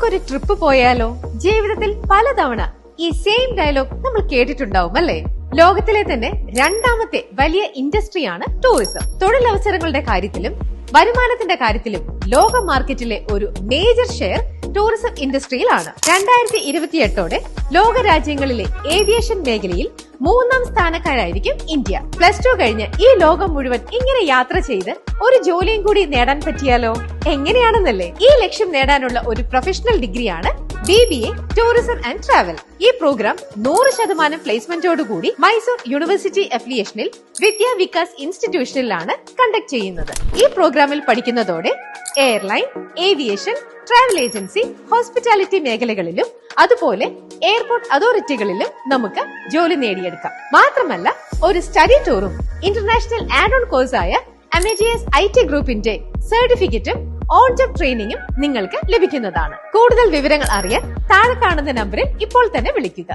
നമുക്കൊരു ട്രിപ്പ് പോയാലോ? ജീവിതത്തിൽ പലതവണ ഈ സെയിം ഡയലോഗ് നമ്മൾ കേട്ടിട്ടുണ്ടാവും അല്ലേ? ലോകത്തിലെ തന്നെ രണ്ടാമത്തെ വലിയ ഇൻഡസ്ട്രിയാണ് ടൂറിസം. തൊഴിലവസരങ്ങളുടെ കാര്യത്തിലും വരുമാനത്തിന്റെ കാര്യത്തിലും ലോക മാർക്കറ്റിലെ ഒരു മേജർ ഷെയർ ടൂറിസം ഇൻഡസ്ട്രിയിലാണ്. 2028ഓടെ ലോക രാജ്യങ്ങളിലെ ഏവിയേഷൻ മേഖലയിൽ 3ാം സ്ഥാനക്കാരായിരിക്കും ഇന്ത്യ. +2 കഴിഞ്ഞ് ഈ ലോകം മുഴുവൻ ഇങ്ങനെ യാത്ര ചെയ്ത് ഒരു ജോലിയും കൂടി നേടാൻ പറ്റിയാലോ? എങ്ങനെയാണെന്നല്ലേ? ഈ ലക്ഷ്യം നേടാനുള്ള ഒരു പ്രൊഫഷണൽ ഡിഗ്രിയാണ് BBA ടൂറിസം ആൻഡ് ട്രാവൽ. ഈ പ്രോഗ്രാം 100% പ്ലേസ്മെന്റോടുകൂടി മൈസൂർ യൂണിവേഴ്സിറ്റി അഫിലിയേഷനിൽ വിദ്യാ വികാസ് ഇൻസ്റ്റിറ്റ്യൂഷനിലാണ് കണ്ടക്ട് ചെയ്യുന്നത്. ഈ പ്രോഗ്രാമിൽ പഠിക്കുന്നതോടെ airline, aviation, travel agency, hospitality മേഖലകളിലും അതുപോലെ എയർപോർട്ട് അതോറിറ്റികളിലും നമുക്ക് ജോലി നേടിയെടുക്കാം. മാത്രമല്ല ഒരു സ്റ്റഡി ടൂറും ഇന്റർനാഷണൽ ആഡ് ഓൺ കോഴ്സായ അമേജിയസ് IT ഗ്രൂപ്പിന്റെ സർട്ടിഫിക്കറ്റും ഓൺ ജോബ് ട്രെയിനിങ്ങും നിങ്ങൾക്ക് ലഭിക്കുന്നതാണ്. കൂടുതൽ വിവരങ്ങൾ അറിയാൻ താഴെ കാണുന്ന നമ്പറിൽ ഇപ്പോൾ തന്നെ വിളിക്കുക.